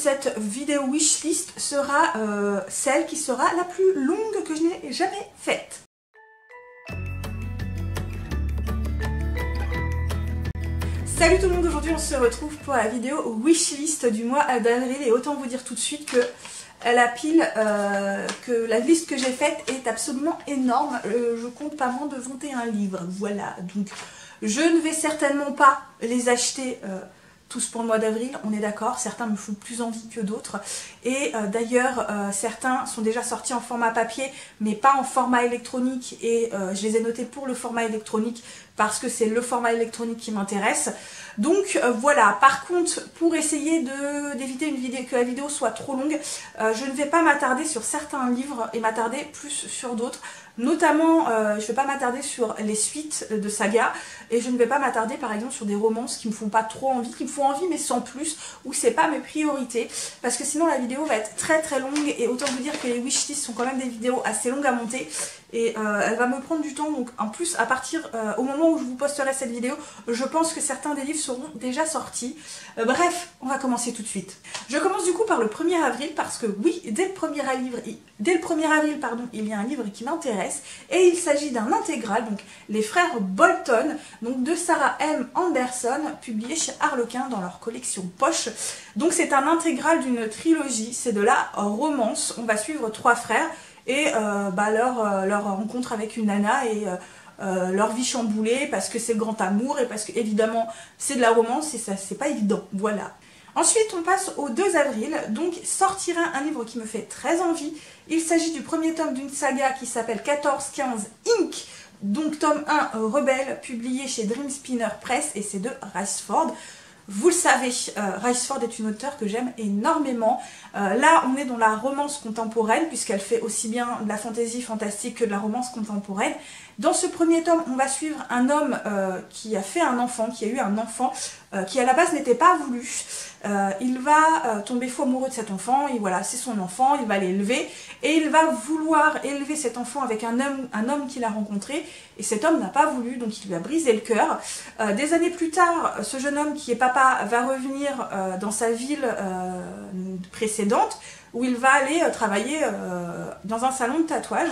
cette vidéo wishlist sera celle qui sera la plus longue que je n'ai jamais faite. Salut tout le monde, aujourd'hui on se retrouve pour la vidéo wishlist du mois d'avril et autant vous dire tout de suite que que la liste que j'ai faite est absolument énorme. Je compte pas moins de 21 livres, voilà. Donc je ne vais certainement pas les acheter tous pour le mois d'avril, on est d'accord, certains me font plus envie que d'autres. Et d'ailleurs, certains sont déjà sortis en format papier, mais pas en format électronique. Et je les ai notés pour le format électronique, parce que c'est le format électronique qui m'intéresse. Donc voilà, par contre, pour essayer d'éviter que la vidéo soit trop longue, je ne vais pas m'attarder sur certains livres et m'attarder plus sur d'autres. Notamment, je ne vais pas m'attarder sur les suites de sagas et je ne vais pas m'attarder par exemple sur des romances qui me font pas trop envie, qui me font envie mais sans plus, où c'est pas mes priorités, parce que sinon la vidéo va être très très longue et autant vous dire que les wishlists sont quand même des vidéos assez longues à monter et elle va me prendre du temps. Donc en plus à partir au moment où je vous posterai cette vidéo, je pense que certains des livres seront déjà sortis. Bref, on va commencer tout de suite. Je commence du coup par le 1er avril parce que oui, dès le 1er avril, il y a un livre qui m'intéresse et il s'agit d'un intégral, donc Les Frères Bolton, donc de Sarah M. Anderson, publié chez Harlequin dans leur collection Poche. Donc c'est un intégral d'une trilogie, c'est de la romance. On va suivre 3 frères et leur rencontre avec une nana et leur vie chamboulée parce que c'est le grand amour et parce que évidemment c'est de la romance et ça c'est pas évident, voilà. Ensuite on passe au 2 avril, donc sortira un livre qui me fait très envie. Il s'agit du premier tome d'une saga qui s'appelle 1415 Inc. Donc tome 1 Rebelle, publié chez Dream Spinner Press et c'est de Riceford. Vous le savez, Riceford est une auteure que j'aime énormément. Là, on est dans la romance contemporaine, puisqu'elle fait aussi bien de la fantaisie fantastique que de la romance contemporaine. Dans ce premier tome, on va suivre un homme qui a fait un enfant, qui a eu un enfant, qui à la base n'était pas voulu. Il va tomber fou amoureux de cet enfant, et voilà, c'est son enfant, il va l'élever, et il va vouloir élever cet enfant avec un homme qu'il a rencontré, et cet homme n'a pas voulu, donc il lui a brisé le cœur. Des années plus tard, ce jeune homme qui est papa va revenir dans sa ville précédente, où il va aller travailler dans un salon de tatouage.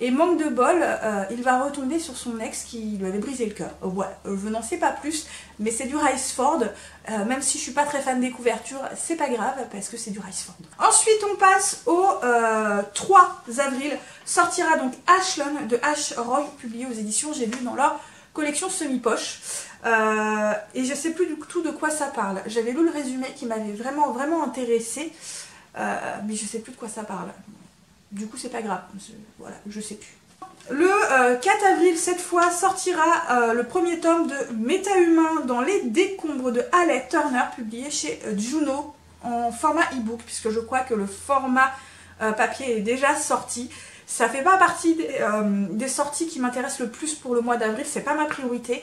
Et manque de bol, il va retomber sur son ex qui lui avait brisé le cœur. Voilà, je n'en sais pas plus, mais c'est du Riceford. Même si je suis pas très fan des couvertures, c'est pas grave parce que c'est du Riceford. Ensuite, on passe au 3 avril. Sortira donc Ashlon de H. Roy, publié aux éditions J'ai lu dans leur collection semi-poche. Et je sais plus du tout de quoi ça parle. J'avais lu le résumé qui m'avait vraiment intéressé, mais je sais plus de quoi ça parle. Du coup c'est pas grave, voilà, je sais plus. Le 4 avril cette fois sortira le premier tome de Méta-Humain dans les décombres de Haley Turner, publié chez Juno en format e-book, puisque je crois que le format papier est déjà sorti. Ça fait pas partie des sorties qui m'intéressent le plus pour le mois d'avril, c'est pas ma priorité.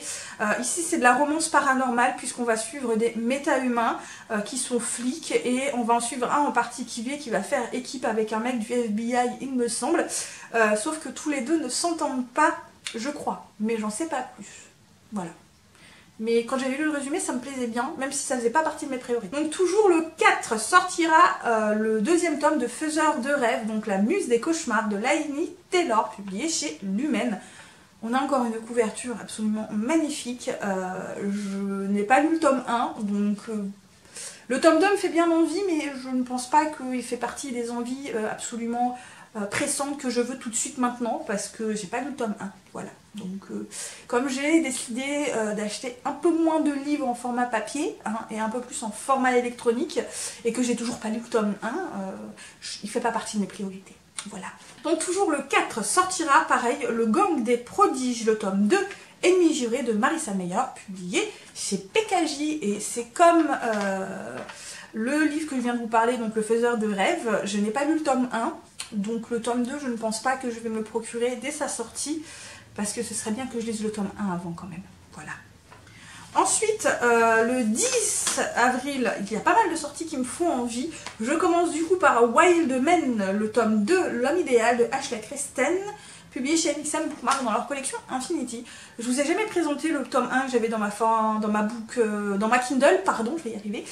Ici c'est de la romance paranormale puisqu'on va suivre des méta-humains qui sont flics et on va en suivre un en particulier qui va faire équipe avec un mec du FBI il me semble. Sauf que tous les deux ne s'entendent pas, je crois, mais j'en sais pas plus. Voilà. Mais quand j'avais lu le résumé, ça me plaisait bien, même si ça faisait pas partie de mes priorités. Donc toujours le 4 sortira le 2e tome de Faiseur de rêves, donc La Muse des cauchemars de Laini Taylor, publié chez Lumen. On a encore une couverture absolument magnifique. Je n'ai pas lu le tome 1, donc le tome 2 me fait bien envie, mais je ne pense pas qu'il fait partie des envies absolument pressantes que je veux tout de suite maintenant, parce que j'ai pas lu le tome 1, voilà. Donc comme j'ai décidé d'acheter un peu moins de livres en format papier et un peu plus en format électronique, et que j'ai toujours pas lu le tome 1, il fait pas partie de mes priorités, voilà. Donc toujours le 4 sortira, pareil, Le Gang des prodiges, le tome 2, Ennemi juré de Marissa Meyer, publié chez PKJ, et c'est comme le livre que je viens de vous parler, donc Le Faiseur de rêves. Je n'ai pas lu le tome 1, donc le tome 2 je ne pense pas que je vais me le procurer dès sa sortie, parce que ce serait bien que je lise le tome 1 avant quand même, voilà. Ensuite, le 10 avril, il y a pas mal de sorties qui me font envie. Je commence du coup par Wild Men, le tome 2, L'homme idéal de Ashley Kristen, publié chez MXM Bookmark dans leur collection Infinity. Je vous ai jamais présenté le tome 1 que j'avais dans ma Kindle, pardon, je vais y arriver.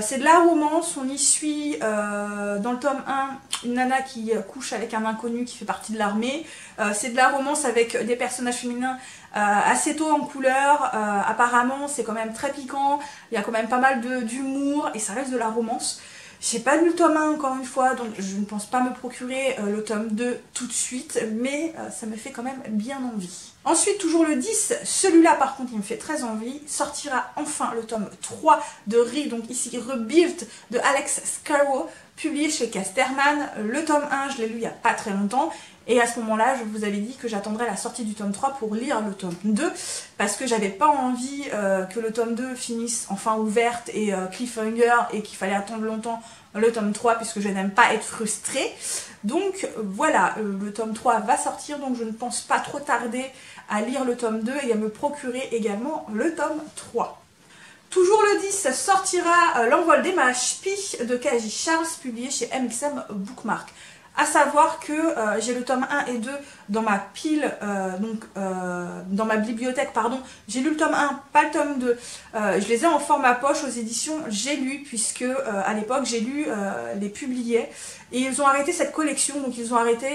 C'est de la romance, on y suit dans le tome 1 une nana qui couche avec un inconnu qui fait partie de l'armée. C'est de la romance avec des personnages féminins assez tôt en couleur, apparemment c'est quand même très piquant, il y a quand même pas mal d'humour et ça reste de la romance. J'ai pas lu le tome 1 encore une fois, donc je ne pense pas me procurer le tome 2 tout de suite, mais ça me fait quand même bien envie. Ensuite, toujours le 10, celui-là par contre il me fait très envie, sortira enfin le tome 3 de donc ici Rebuilt de Alex Scarrow, publié chez Casterman. Le tome 1, je l'ai lu il n'y a pas très longtemps, et à ce moment-là, je vous avais dit que j'attendrais la sortie du tome 3 pour lire le tome 2, parce que j'avais pas envie que le tome 2 finisse en fin ouverte et cliffhanger, et qu'il fallait attendre longtemps le tome 3, puisque je n'aime pas être frustrée. Donc voilà, le tome 3 va sortir, donc je ne pense pas trop tarder à lire le tome 2 et à me procurer également le tome 3. Toujours le 10 sortira L'envol des HP de Kaji Charles, publié chez MXM Bookmark. À savoir que j'ai le tome 1 et 2 dans ma pile, dans ma bibliothèque, pardon. J'ai lu le tome 1, pas le tome 2. Je les ai en format poche aux éditions J'ai lu, puisque à l'époque j'ai lu les publiés. Et ils ont arrêté cette collection, donc ils ont arrêté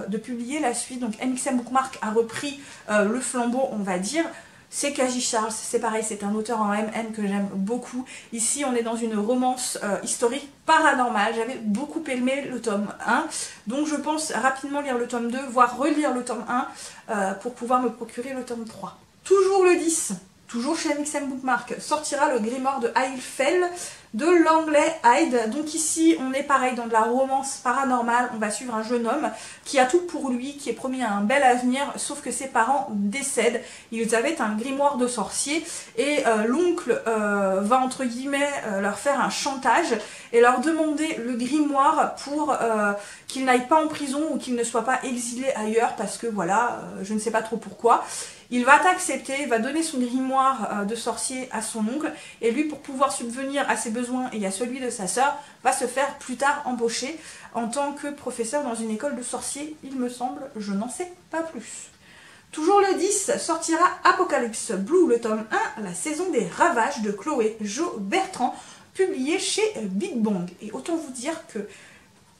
de publier la suite. Donc MXM Bookmark a repris le flambeau, on va dire. C'est Kaji Charles, c'est pareil, c'est un auteur en MN que j'aime beaucoup. Ici, on est dans une romance historique paranormale. J'avais beaucoup aimé le tome 1, donc je pense rapidement lire le tome 2, voire relire le tome 1 pour pouvoir me procurer le tome 3. Toujours le 10, toujours chez MXM Bookmark, sortira le grimoire de Ailfell de Langley Hyde. Donc ici, on est pareil dans de la romance paranormale. On va suivre un jeune homme qui a tout pour lui, qui est promis un bel avenir, sauf que ses parents décèdent. Ils avaient un grimoire de sorcier et l'oncle va entre guillemets leur faire un chantage et leur demander le grimoire pour qu'ils n'aillent pas en prison ou qu'ils ne soient pas exilés ailleurs, parce que voilà, je ne sais pas trop pourquoi. Il va accepter, va donner son grimoire de sorcier à son oncle, et lui, pour pouvoir subvenir à ses besoins et à celui de sa sœur, va se faire plus tard embaucher en tant que professeur dans une école de sorciers, il me semble, je n'en sais pas plus. Toujours le 10 sortira Apocalypse Blue, le tome 1, la saison des ravages de Chloé Jo Bertrand, publié chez Big Bang. Et autant vous dire que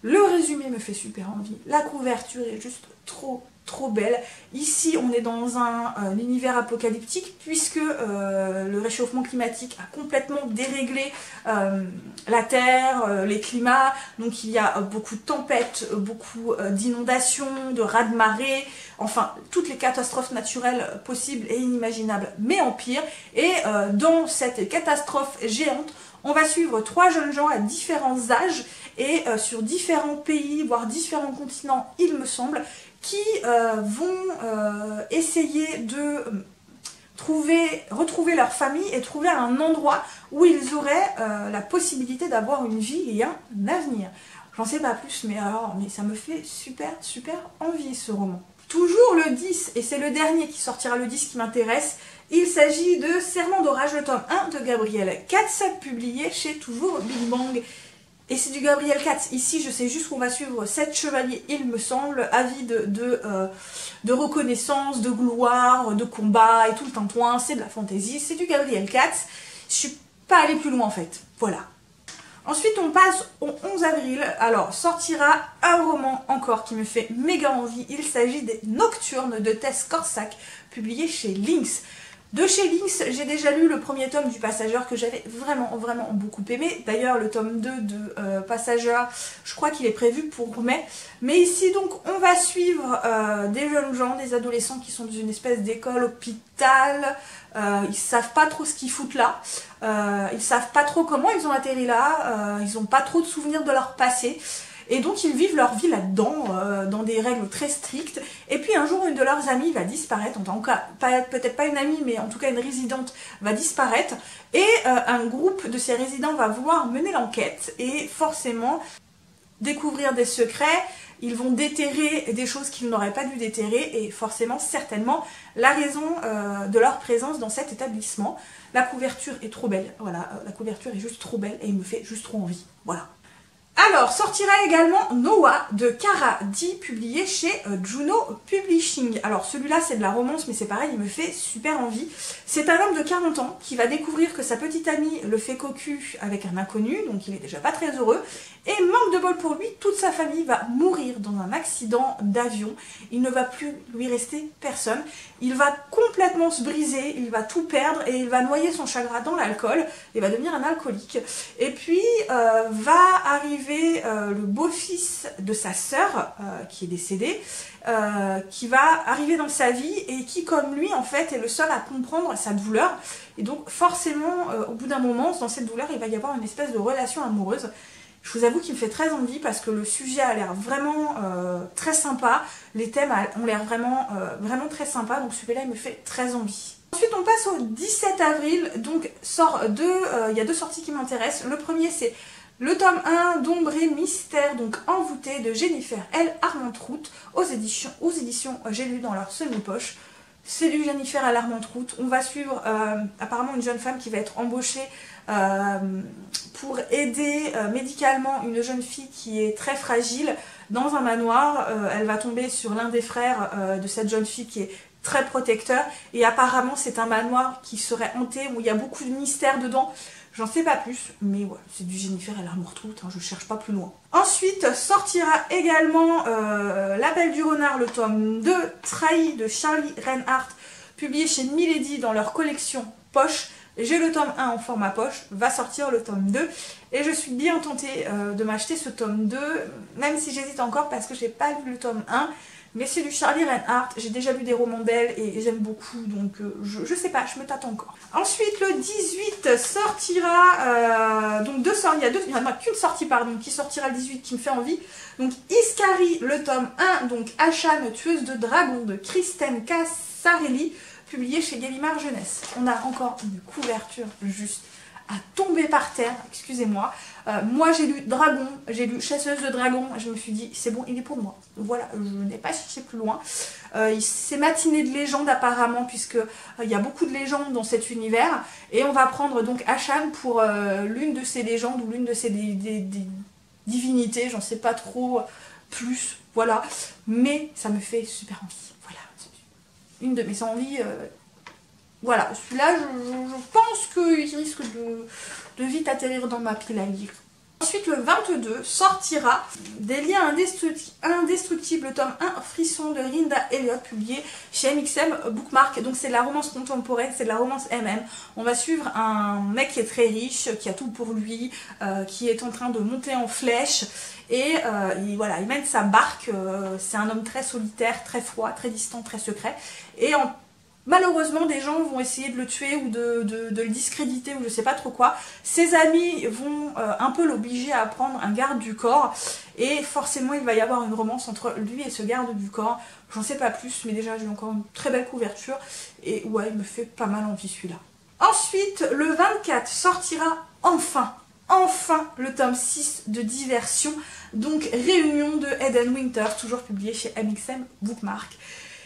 le résumé me fait super envie, la couverture est juste trop belle. Ici, on est dans un univers apocalyptique, puisque le réchauffement climatique a complètement déréglé la Terre, les climats. Donc il y a beaucoup de tempêtes, beaucoup d'inondations, de raz-de-marée, enfin toutes les catastrophes naturelles possibles et inimaginables, mais en pire. Et dans cette catastrophe géante, on va suivre 3 jeunes gens à différents âges et sur différents pays, voire différents continents, il me semble, qui vont essayer de retrouver leur famille et trouver un endroit où ils auraient la possibilité d'avoir une vie et un avenir. J'en sais pas plus, mais ça me fait super envie ce roman. Toujours le 10, et c'est le dernier qui sortira le 10 qui m'intéresse, il s'agit de Serment d'orage, le tome 1 de Gabriel Katz, publié chez toujours Big Bang. Et c'est du Gabriel Katz. Ici, je sais juste qu'on va suivre 7 chevaliers, il me semble, avides de reconnaissance, de gloire, de combat et tout le tintouin. C'est de la fantaisie, c'est du Gabriel Katz. Je suis pas allée plus loin en fait. Voilà. Ensuite, on passe au 11 avril. Alors, sortira un roman encore qui me fait méga envie. Il s'agit des Nocturnes de Tess Corsac, publié chez Lynx. De chez Lynx, j'ai déjà lu le premier tome du Passageur que j'avais vraiment beaucoup aimé. D'ailleurs, le tome 2 de Passageur, je crois qu'il est prévu pour mai. Mais ici, donc, on va suivre des jeunes gens, des adolescents qui sont dans une espèce d'école hôpital. Ils savent pas trop ce qu'ils foutent là. Ils savent pas trop comment ils ont atterri là. Ils n'ont pas trop de souvenirs de leur passé. Et donc ils vivent leur vie là-dedans, dans des règles très strictes. Et puis un jour, une de leurs amies va disparaître, en tout cas, peut-être pas une amie, mais en tout cas une résidente va disparaître. Et un groupe de ces résidents va vouloir mener l'enquête et forcément découvrir des secrets. Ils vont déterrer des choses qu'ils n'auraient pas dû déterrer et forcément, certainement, la raison de leur présence dans cet établissement. La couverture est trop belle, voilà, la couverture est juste trop belle et il me fait juste trop envie, voilà. Alors, sortira également Noah de Kara D, publié chez Juno Publishing. Alors, celui-là, c'est de la romance, mais c'est pareil, il me fait super envie. C'est un homme de 40 ans qui va découvrir que sa petite amie le fait cocu avec un inconnu, donc il est déjà pas très heureux. Et manque de bol pour lui, toute sa famille va mourir dans un accident d'avion. Il ne va plus lui rester personne. Il va complètement se briser, il va tout perdre et il va noyer son chagrin dans l'alcool. Il va devenir un alcoolique. Et puis, va arriver le beau-fils de sa sœur, qui est décédée, qui va arriver dans sa vie et qui, comme lui, en fait, est le seul à comprendre sa douleur. Et donc, forcément, au bout d'un moment, dans cette douleur, il va y avoir une espèce de relation amoureuse. Je vous avoue qu'il me fait très envie parce que le sujet a l'air vraiment très sympa. Les thèmes ont l'air vraiment, vraiment très sympas. Donc celui-là, il me fait très envie. Ensuite, on passe au 17 avril. Donc, il y a deux sorties qui m'intéressent. Le premier, c'est le tome 1 d'Ombre et Mystère, donc Envoûté, de Jennifer L. Armentrout aux éditions J'ai lu dans leur semi-poche. C'est du Jennifer L. Armentrout. On va suivre apparemment une jeune femme qui va être embauchée pour aider médicalement une jeune fille qui est très fragile dans un manoir. Elle va tomber sur l'un des frères de cette jeune fille qui est très protecteur et apparemment c'est un manoir qui serait hanté où il y a beaucoup de mystères dedans. J'en sais pas plus, mais ouais, c'est du Jennifer L. Armentrout, hein, je cherche pas plus loin. Ensuite sortira également La Belle du Renard, le tome 2, Trahi de Charlie Reinhardt, publié chez Milady dans leur collection Poche. J'ai le tome 1 en format poche, va sortir le tome 2 et je suis bien tentée de m'acheter ce tome 2, même si j'hésite encore parce que j'ai pas lu le tome 1, mais c'est du Charlie Reinhardt, j'ai déjà lu des romans d'elle et j'aime beaucoup, donc je sais pas, je me tâte encore. Ensuite le 18 sortira, donc il y en a qu'une sortie pardon, qui sortira le 18 qui me fait envie, donc Iskari le tome 1, donc Ashan, tueuse de dragons de Kristen Casarelli, publié chez Gallimard Jeunesse. On a encore une couverture juste à tomber par terre, excusez-moi. Moi j'ai lu Dragon, j'ai lu Chasseuse de dragons, je me suis dit c'est bon, il est pour moi. Voilà, je n'ai pas cherché plus loin. C'est Matinée de légende apparemment, puisque il y a beaucoup de légendes dans cet univers. Et on va prendre donc Ashan pour l'une de ces légendes ou l'une de ces divinités, j'en sais pas trop plus, voilà. Mais ça me fait super envie. Une de mes envies, voilà, celui-là je pense qu'il risque de vite atterrir dans ma pile à lire. Ensuite le 22 sortira Des liens indestructibles, tome 1, Frisson de Rhinda Elliott, publié chez MXM Bookmark. Donc c'est de la romance contemporaine, c'est de la romance MM. On va suivre un mec qui est très riche, qui a tout pour lui, qui est en train de monter en flèche. Et voilà, il mène sa barque, c'est un homme très solitaire, très froid, très distant, très secret. Et malheureusement, des gens vont essayer de le tuer ou de le discréditer ou je sais pas trop quoi. Ses amis vont un peu l'obliger à prendre un garde du corps. Et forcément, il va y avoir une romance entre lui et ce garde du corps. J'en sais pas plus, mais déjà, j'ai encore une très belle couverture. Et ouais, il me fait pas mal envie celui-là. Ensuite, le 24 sortira enfin le tome 6 de Diversion, donc Réunion de Eden Winters, toujours publié chez MXM Bookmark.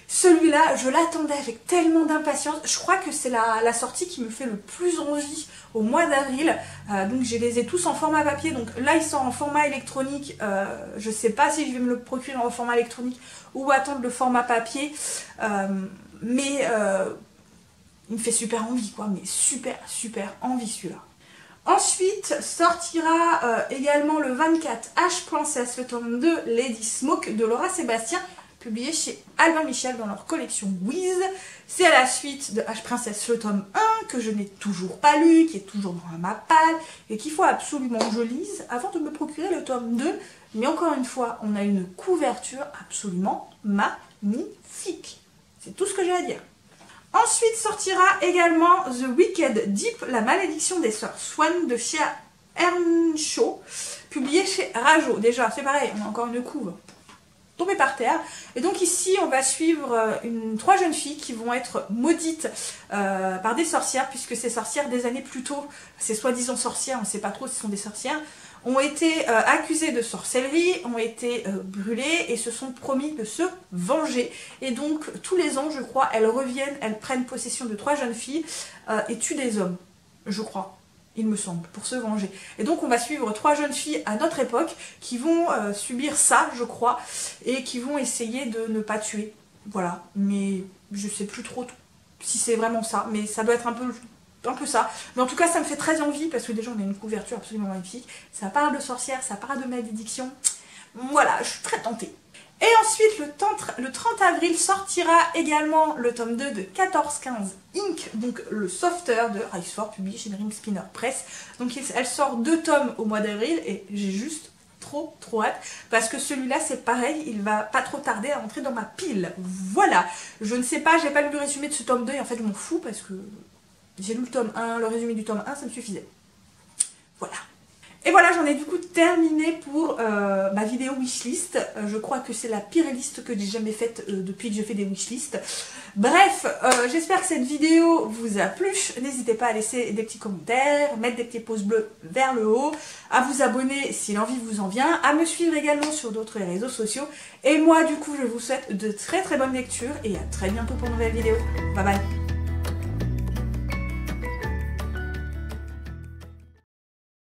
Celui-là, je l'attendais avec tellement d'impatience. Je crois que c'est la sortie qui me fait le plus envie au mois d'avril. Donc je les ai tous en format papier. Donc là, ils sont en format électronique. Je sais pas si je vais me le procurer en format électronique ou attendre le format papier. Mais il me fait super envie, quoi. Mais super envie celui-là. Ensuite sortira également le 24 H Princess, le tome 2, Lady Smoke de Laura Sébastien, publié chez Albin Michel dans leur collection Wiz. C'est à la suite de H Princess, le tome 1, que je n'ai toujours pas lu, qui est toujours dans ma palle, et qu'il faut absolument que je lise avant de me procurer le tome 2. Mais encore une fois, on a une couverture absolument magnifique. C'est tout ce que j'ai à dire. Ensuite sortira également The Wicked Deep, la malédiction des sœurs Swan de chez Earnshaw, publié chez Rajo. Déjà, c'est pareil, on a encore une couve tombée par terre. Et donc ici, on va suivre trois jeunes filles qui vont être maudites par des sorcières, puisque ces sorcières, des années plus tôt, ces soi-disant sorcières, on ne sait pas trop si ce sont des sorcières, ont été accusées de sorcellerie, ont été brûlées et se sont promis de se venger. Et donc tous les ans, je crois, elles reviennent, elles prennent possession de trois jeunes filles et tuent des hommes, je crois. il me semble, pour se venger. Et donc on va suivre 3 jeunes filles à notre époque qui vont subir ça, je crois, et qui vont essayer de ne pas tuer. Voilà, mais je sais plus trop si c'est vraiment ça, mais ça doit être un peu ça. Mais en tout cas, ça me fait très envie, parce que déjà on a une couverture absolument magnifique. Ça parle de sorcières, ça parle de malédiction. Voilà, je suis très tentée. Et ensuite, le 30 avril sortira également le tome 2 de 1415 Inc, donc le softer de Rice4 publié Ring Spinner Press. Donc elle sort 2 tomes au mois d'avril et j'ai juste trop hâte parce que celui-là c'est pareil, il va pas trop tarder à entrer dans ma pile. Voilà, je ne sais pas, j'ai pas lu le résumé de ce tome 2 et en fait je m'en fous parce que j'ai lu le tome 1, le résumé du tome 1, ça me suffisait. Voilà. Et voilà, j'en ai du coup terminé pour ma vidéo wishlist. Je crois que c'est la pire liste que j'ai jamais faite depuis que je fais des wishlists. Bref, j'espère que cette vidéo vous a plu. N'hésitez pas à laisser des petits commentaires, mettre des petits pouces bleus vers le haut, à vous abonner si l'envie vous en vient, à me suivre également sur d'autres réseaux sociaux. Et moi, du coup, je vous souhaite de très bonnes lectures et à très bientôt pour une nouvelle vidéo. Bye bye.